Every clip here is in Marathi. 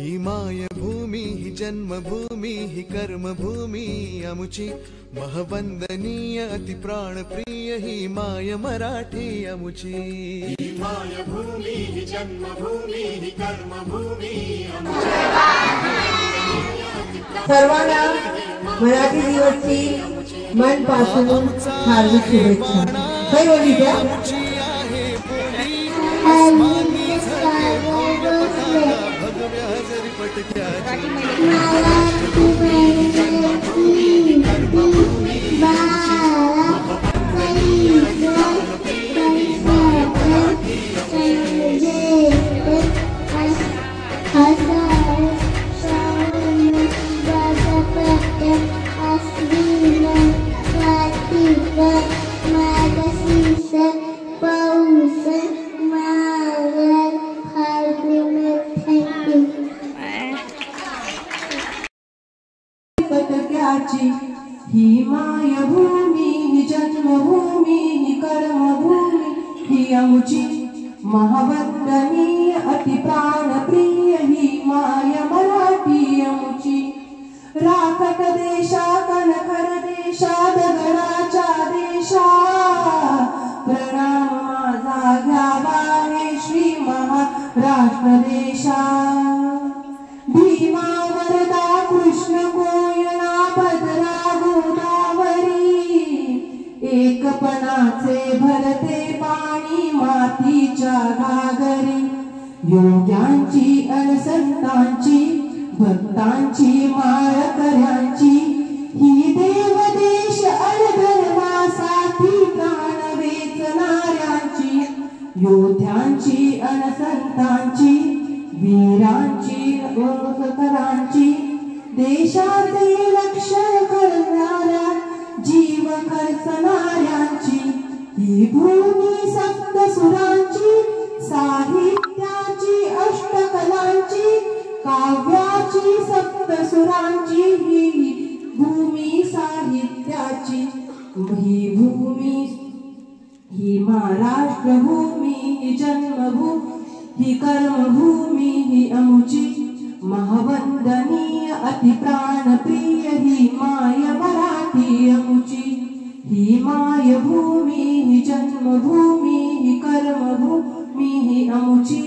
ही मायभूमी ही जन्मभूमी ही कर्मभूमी अमुची महवंदनीय अति प्राणप्रिय ही माय मराठी अमुची। ही मायभूमी ही जन्मभूमी ही कर्मभूमी अमुची। सर्वांना मराठी दिवसची मनपासून हार्दिक शुभेच्छा। काय बोलली त्या? भगव्या जरी पटक्याची ही मायभूमी ही जन्मभूमी ही कर्मभूमी ही अमुची महावंदनीय अति प्राणप्रिय ही माय मराठी अमुची। राखट देशा कणखर देशा दगडाच्या देशा प्रणाम माझा घ्यावा हे श्री महाराष्ट्र देशा। भीमा वरदा कृष्ण कोयना भद्रा गोदावरी एकपणाचे भरते पाणी मातीच्या घागरी। योग्यांची अनसंतांची भक्तांची माळकऱ्यांची ही देवदेश अनधर्मासाठी प्राण वेचणाऱ्यांची। योद्ध्यांची अनसंतांची वीरांची ओळखकरांची देशाचे रक्षण करणाऱ्या जीव खर्चणाऱ्यांची ही भूमी सप्तसुरांची साहित्याची अष्टकलांची काव्याची सप्तसुरांची ही भूमी साहित्याची। ही भूमी ही महाराष्ट्र भूमी ही जन्मभूमी ही कर्मभूमी ही अमुची महवंदनीय अति प्राणप्रिय ही माय मराठी अमुची। ही मायभूमी ही जन्मभूमी ही कर्मभूमी ही अमुची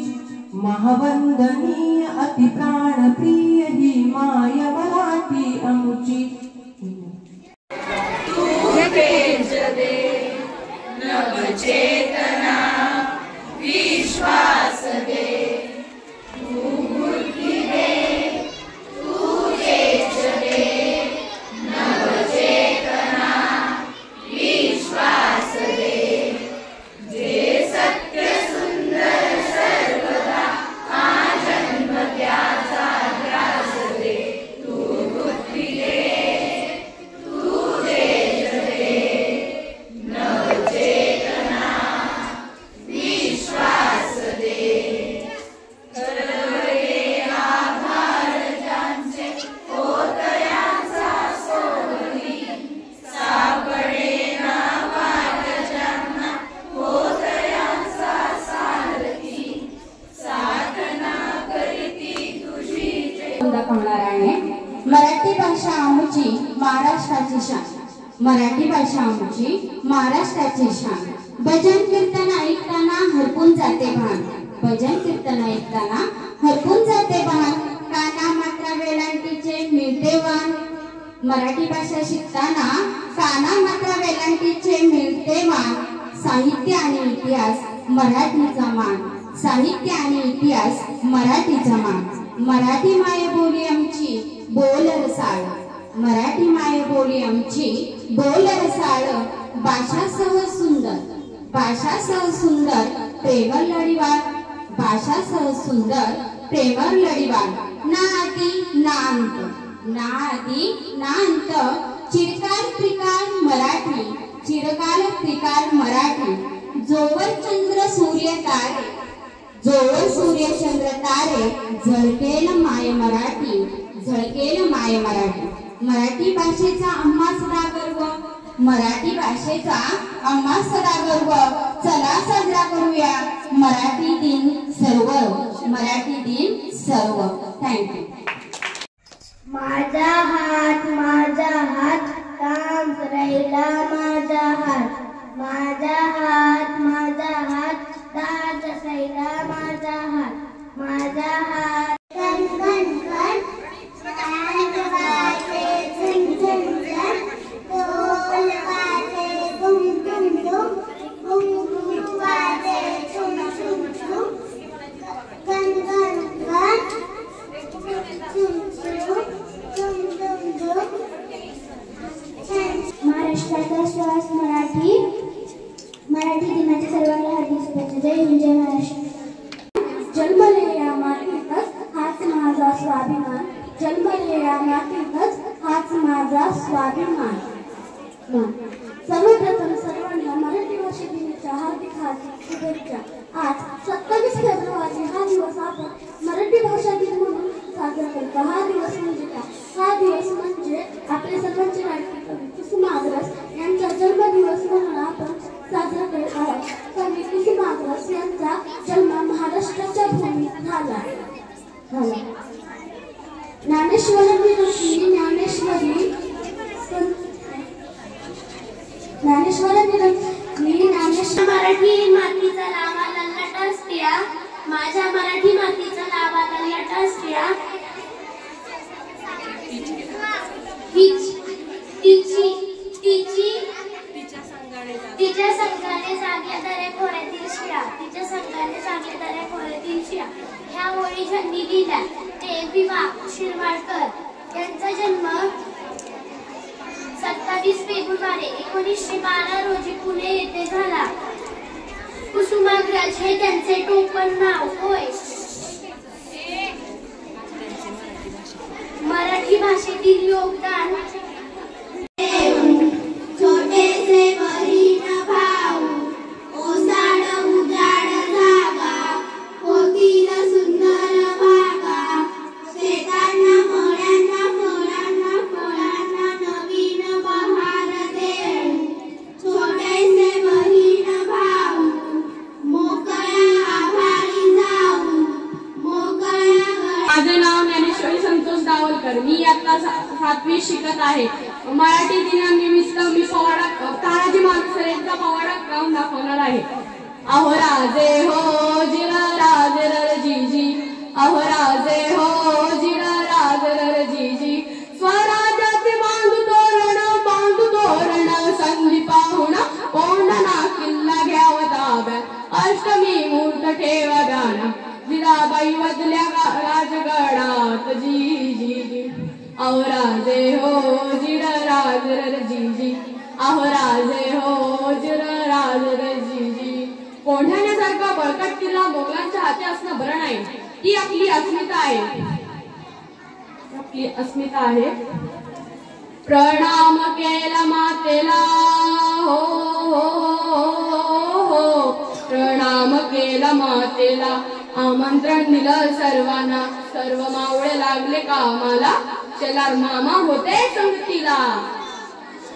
महवंदनीय अति प्राणप्रिय ही माय मराठी अमुची। नवचेतना विश्वास दे तू बुद्धी दे तू तेज दे नवचेतना विश्वास दे जे सत्य सुंदर सर्वदा हा जन्म त्याचा ध्यास दे तू बुद्धी दे तू तेज दे नवचेतना विश्वास दे। करवले आभार ज्यांचे होतयांचा सोहरी सापडे ना वाट ज्यांना होतयांचा सारथी साधना करीती तुझी दाखवणार आहे। मराठी भाषा आमची महाराष्ट्राची शान। मराठी भाषा आमची महाराष्ट्राची शान। भजन कीर्तन ऐकताना हरपून जाते भान। भजन कीर्तन ऐकताना हरपून जाते भान। काना मात्रा वेलांटीचे मिळते वाण। मराठी भाषा शिकताना काना मात्रा वेलांटीचे मिळते वाण। साहित्य आणि इतिहास मराठीचा मान। साहित्य आणि इतिहास मराठीचा मान। मराठी मायबोली आमची बोल रसाळ। मराठी मायबोली आमची बोल रसाळ। भाषा सहज सुंदर भाषा सहज सुंदर प्रेमळ लढीवार। भाषा सहज सुंदर प्रेमळ लढीवार। ना आदी ना अंत ना आदी ना अंत चिरकाल त्रिकाल मराठी। चिरकाल त्रिकाल मराठी। जोवर चंद्र सूर्य तारे जोवर सूर्य चंद्र तारे झळकेल माय मराठी। झळकेल माय मराठी। मराठी भाषेचा आम्हा सदा गर्व। मराठी भाषेचा आम्हा सदा गर्व। चला साजरा करूया मराठी दिन सर्व। मराठी दिन सर्व। थँक्यू. माझा हात काम करायला माझा हात दात असायला माझा हात कण कण कण ढोल वाजे दुम दुम दुम घुंगरू वाजे छुम छुम छुम कण कण कण छुम छुम दुम दुम दुम. महाराष्ट्राचा श्वास मराठी दिनाच्या सर्वांना हार्दिक शुभेच्छा. जय हिंद, जय महाराष्ट्र. जन्मले या मातीतच हाच माझा स्वाभिमान, जन्मले या मातीतच हाच माझा स्वाभिमान. सर्वप्रथम सर्वांना मराठी भाषा दिनाच्या हार्दिक शुभेच्छा. आज 27 फेब्रुवारी हा दिवस आपण मराठी भाषा दिन म्हणून साजरा करतो. हा दिवस म्हणजे काय? हा दिवस म्हणजे आपल्या सर्वांचे लाडके कवी कुसुम अग्रस यांचा जन्मदिवस म्हणून आपण साजरा करत आहोत. कवी कुसुम अग्रस यांचा जन्म महाराष्ट्राच्या भूमीत झाला. ज्ञानेश्वरी मराठी मातीचा लावा लल्लट असत्या, माझ्या मराठी मातीचा लावा लल्लट असत्या. तिच्या संघाने जागल्या दरे खोऱ्यातील शिया, ह्या ओळी ज्यांनी लिहिल्या ते विवा शिरवाडकर यांचा जन्म 27 फेब्रुवारी 1912 रोजी पुणे येथे झाला. कुसुमाग्रज हे त्यांचे टोपण नाव होय. मराठी भाषेतील योगदान छोटेसे बहीण भाऊ ओसाड उजाड जागा होतील सुंदर बागा, शेतांना मळ्यांना फळांना नवीन बहार देऊ. छोटेसे बहीण भाऊ मोकळ्या आभाळी जाऊ, मोकळ्या. माझे नाव ज्ञानेश्वरी संतोष दावलकर. मी आता 7वी शिकत आहे. मराठी दिनानिमित्त मी तानाजी मालुसरे यांचा पवाडा गाऊन दाखवणार आहे. अहो राजे हो जिर राजर जीजी, अहो राजे हो जिर राजर जीजी, स्वराज्याचे बांधू तोरण संधी पाहुण कोंढणा किल्ला घ्याव ताब्यात, अष्टमी मूर्त ठेवा गाणं जिराबाई वदल्या राजगडात जी. अहो राजे हो जिर राजर जीजी, अहो राजे हो जिर राजर जीजी. कोंढाण्यासारखा बळकट किल्ला मोगलांच्या हाती असणं बरं नाही. ती आपली अस्मिता आहे. प्रणाम केला मातेला हो हो, प्रणाम केला मातेला, आमंत्रण दिलं सर्वांना, सर्व मावळे लागले कामाला, शेलार मामा होते संगतीला.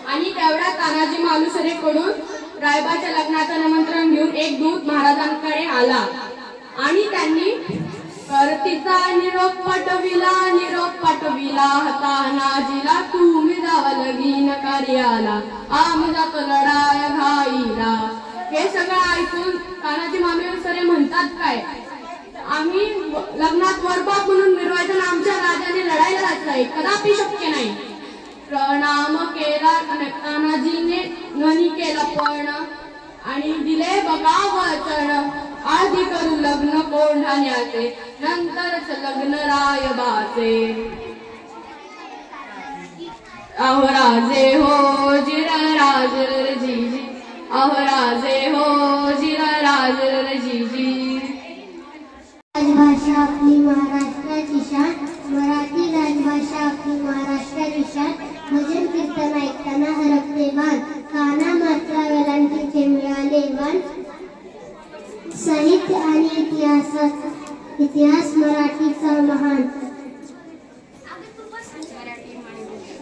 आणि तेवढ्या तानाजी मालुसरे कडून रायबाच्या लग्नाचं निमंत्रण घेऊन एक दूत महाराजांकडे आला आणि त्यांनी करतीचा निरोप पाठविला तानाजीला, तुम्ही जावा लगीन कार्याला, आम्ही जातो लढाया घाईला. हे सगळं ऐकून तानाजी मालुसरे म्हणतात काय, आम्ही लग्नात वरबाप म्हणून मिरवायचं, आमच्या राजाने लढायला जायचंय, कदापि शक्य नाही. प्रणाम केला तानाजीने, ध्वनी केला पण आणि दिले बघा वचन, आधी करू लग्न कोंढाण्याचे, नंतरच लग्न रायबाचे. अहो राजे हो जिर राजर जीजी, अहो राजे हो जिर राजर जीजी. राजभाषा आपली महाराष्ट्राची शान, मराठी राजभाषा आपली महाराष्ट्राची शान, भजन कीर्तन ऐकताना हरपते मान, काना मात्रा वेलांटीचे मिळाले मान. साहित्य आणि इतिहास मराठीचा महान,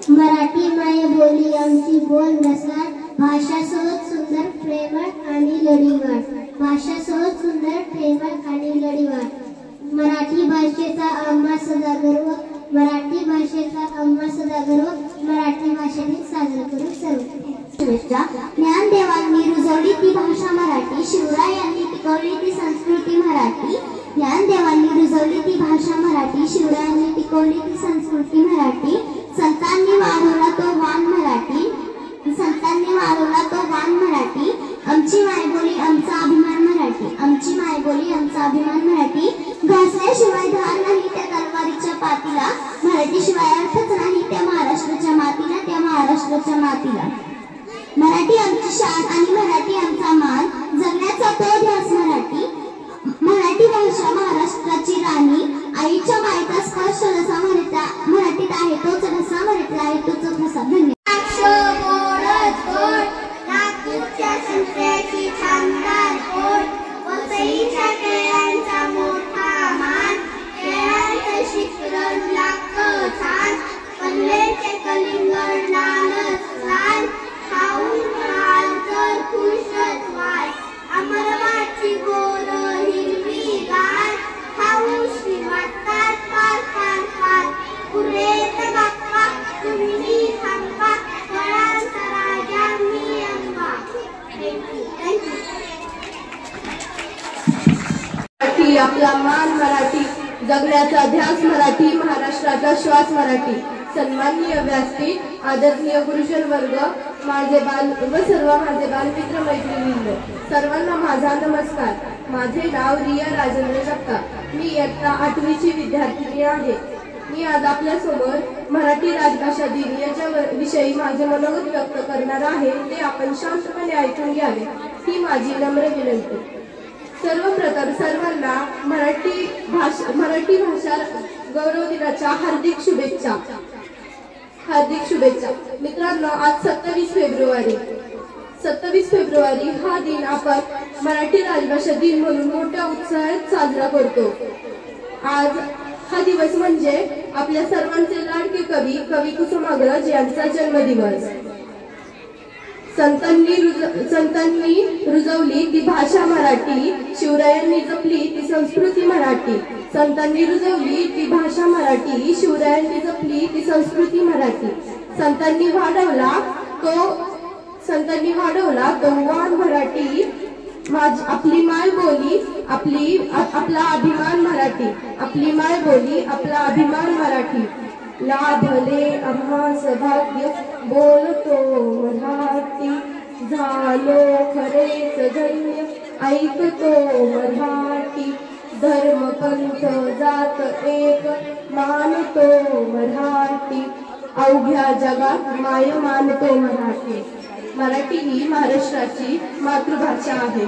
मराठी माय बोली आमची बोल रसाळ, भाषा सहज सुंदर प्रेमळ आणि लढीवाळ, भाषा सहज सुंदर प्रेमळ आणि लढीवाळ. मराठी भाषेचा आम्हा सदा गर्व, मराठी भाषेचा आम्हा सदा गर्व, मराठी भाषेने साजरा करू सर्व शुभेच्छा. ज्ञानदेवांनी रुजवली ती भाषा मराठी, शिवरायांनी टिकवली ती संस्कृती मराठी. ज्ञानदेवांनी रुजवली ती भाषा मराठी, शिवरायांनी टिकवली ती संस्कृती मराठी. संतांनी वाढवला तो वाण मराठी, संतांनी वाढवला तो वाण मराठी. आमची मायबोली आमचा अभिमान मराठी, आमची मायबोली आमचा अभिमान मराठी. घासल्याशिवाय धार नाही त्या तलवारीच्या पातीला, मराठी शिवाय अर्थच नाही त्या महाराष्ट्राच्या मातीला, त्या महाराष्ट्राच्या मातीला. मराठी आमची शान आणि मराठी आमचा मान, जगण्याचा तो ध्यास मराठी. मराठी भाषा महाराष्ट्राची राणी, आईच्या मायेचा स्पर्श जसा मराठीत आहे तोच रसा, मराठीत आहे तोच ठसा. धन्यवाद. नागपूरच्या संत्र्याची थांबणार पोट, वसईच्या केळ्यांचा मोठा मान, केळ्यांचं शिखरण लागतं छान, पल्लेचे कलिंगड लालच लाल, खाऊन खाल तर खुशच व्हाल, अमरवाची गोर हिरवी गार, खाऊशी वाटतात फार फार फार, पुरेत बाप्पा तुम्ही थांबा, फळांचा राजा मी अंबा. मराठी आपला मान मराठी, जगण्याचा ध्यास मराठी, महाराष्ट्राचा श्वास मराठी. सन्माननीय व्यासपीठ, आदरणीय गुरुजन वर्ग, माझे बाल व सर्व माझे बालमित्र मैत्रिणींनो, सर्वांना माझा नमस्कार. माझे नाव रिया राजेंद्र जगताप, मी इयत्ता 8वीची विद्यार्थिनी आहे. मी आज आपल्यासमोर मराठी राजभाषा दिन याच्या विषयी माझे मनोगत व्यक्त करणार आहे. ते आपण शांतपणे ऐकून घ्यावे ही माझी नम्र विनंती. सर्वप्रथम सर्वांना मराठी भाषा गौरव दिनाच्या हार्दिक शुभेच्छा. मित्रांनो, आज 27 फेब्रुवारी हा दिन आपण मराठी राजभाषा दिन म्हणून मोठ्या उत्साहात साजरा करतो. आज हा दिवस म्हणजे आपल्या सर्वांचे लाडके कवी कुसुमाग्रज यांचा जन्मदिवस. संतांनी रुजवली ती भाषा मराठी, शिवरायांनी जपली ती संस्कृती मराठी. संतांनी रुजवली ती भाषा मराठी, शिवरायांनी जपली ती संस्कृती मराठी. संतांनी वाढवला तो वाण मराठी, आपली माय बोली आपला अभिमान मराठी, आपली माय बोली आपला अभिमान मराठी. लाभले आम्हास भाग्य बोलतो मराठी, झालो खरेच धन्य ऐकतो मराठी. धर्म पंथ जात एक मानतो मराठी, अवघ्या जगात माय मानतो मराठी. मराठी ही महाराष्ट्राची मातृभाषा आहे.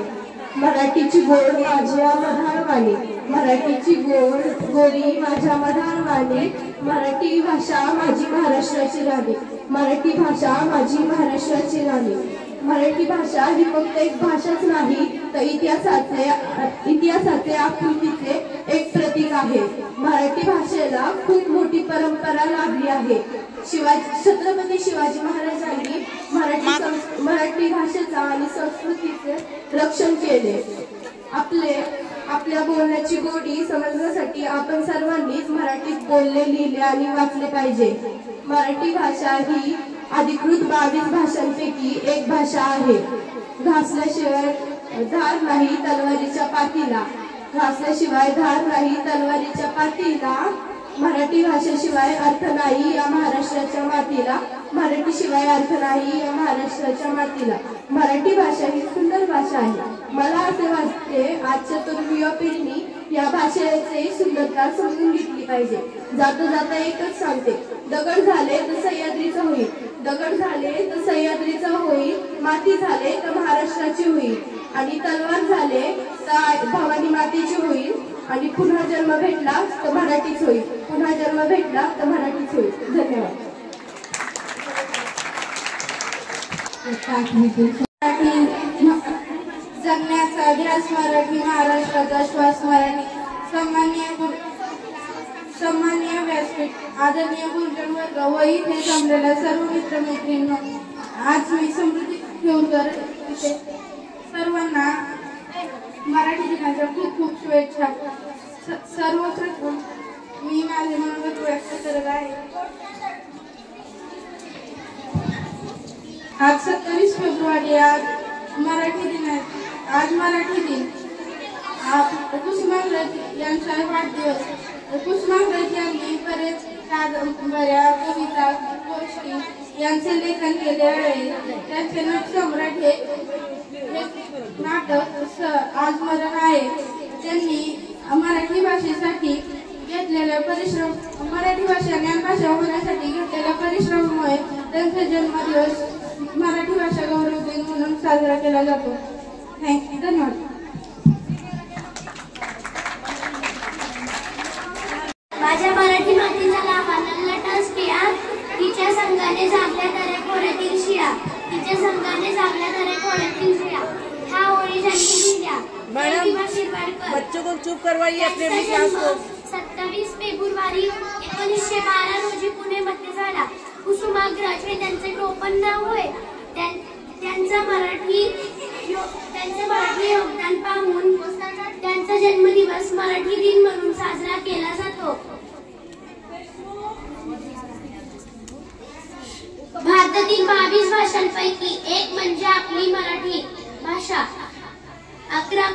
मराठीची गोड माझ्या मधारवाणी, मराठीची गोडी माझ्या मधारवाणी. मराठी भाषा माझी महाराष्ट्राची राणी, मराठी भाषा माझी महाराष्ट्राची राणी. मराठी भाषा ही फक्त एक भाषाच नाही तर इतिहासाचे आपुलकीचे एक प्रतीक आहे. मराठी भाषेला खूप मोठी परंपरा लाभली आहे. छत्रपती शिवाजी महाराजांनी मराठी भाषेचा आणि संस्कृतीचे रक्षण केले. आपल्या बोलण्याची गोडी समजण्यासाठी आपण सर्वांनीच मराठीत बोलले, लिहिले आणि वाचले पाहिजे. मराठी भाषा ही अधिकृत 22 भाषांपैकी एक भाषा आहे. घासल्याशिवाय धार नाही तलवारीच्या पातीला, घासल्याशिवाय धार नाही तलवारीच्या पातीला. मराठी भाषेशिवाय अर्थ नाही या महाराष्ट्राच्या मातीला, मराठी शिवाय अर्थ नाही या महाराष्ट्राच्या मातीला. मराठी भाषा ही सुंदर भाषा आहे. मला असे वाटते आजच्या तरुण पिढीने या भाषेची सुंदरता समजून घेतली पाहिजे. जाता जाता एकच सांगते, दगड झाले तर सह्याद्रीचा होईल, दगड झाले तर सह्याद्रीचा होईल, माती झाले तर महाराष्ट्राची होईल, आणि तलवार झाले तर भवानी मातेची होईल, आणि पुन्हा जन्म भेटला तर मराठीच होईल, पुन्हा जन्म भेटला तर मराठीच होईल. धन्यवाद. जगण्याचा ध्यास मराठी, महाराष्ट्राचा श्वास मराठी. सन्माननीय व्यासपीठ, आदरणीय गुरुजन वर्ग व इथे जमलेल्या सर्व मित्रमैत्रिणींनो, आज मी समृद्धी ठेवकर सर्वांना मराठी दिनाच्या खूप खूप शुभेच्छा. सर्वप्रथम मी माझे मनोगत व्यक्त करत आहे. आज 27 फेब्रुवारी आज मराठी दिन आहे. आज मराठी दिन. कुसुमाग्रज यांचा वाढदिवस. कुसुमाग्रज यांनी बरेच कादंबऱ्या, कविता, गोष्टी यांचे लेखन केले आहे. त्यांचे नटसम्राट हे नाटक आजमरण आहे. त्यांनी मराठी भाषेसाठी घेतलेल्या परिश्रम, मराठी भाषा ज्ञानभाषा होण्यासाठी घेतलेल्या परिश्रमामुळे त्यांचा जन्मदिवस मराठी भाषा गौरव दिन म्हणून साजरा केला जातो. धन्यवाद. माझ्या मराठी मातीचा लाभा नल्लट स्त्रिया, तिच्या संघाने जागल्या दऱ्याखोऱ्यातील शिया, तिच्या संघाने जागल्या दऱ्याखोऱ्यातील शिया, ह्या ओळी ज्यांनी लिहिल्या. बच्चों को चुप करवाइए अपने क्लास को. 27 फेब्रुवारी 1912 रोजी पुणेमध्ये झाला. कुसुमाग्रज हे त्यांचे टोपण नाव होय. त्यांचं मराठी योगदान पाहून त्यांचा जन्मदिवस मराठी दिन म्हणून साजरा केला जातो. भारतातील 22 भाषांपैकी एक म्हणजे आपली मराठी भाषा. 11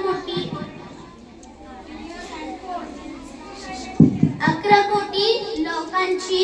कोटी लोकांची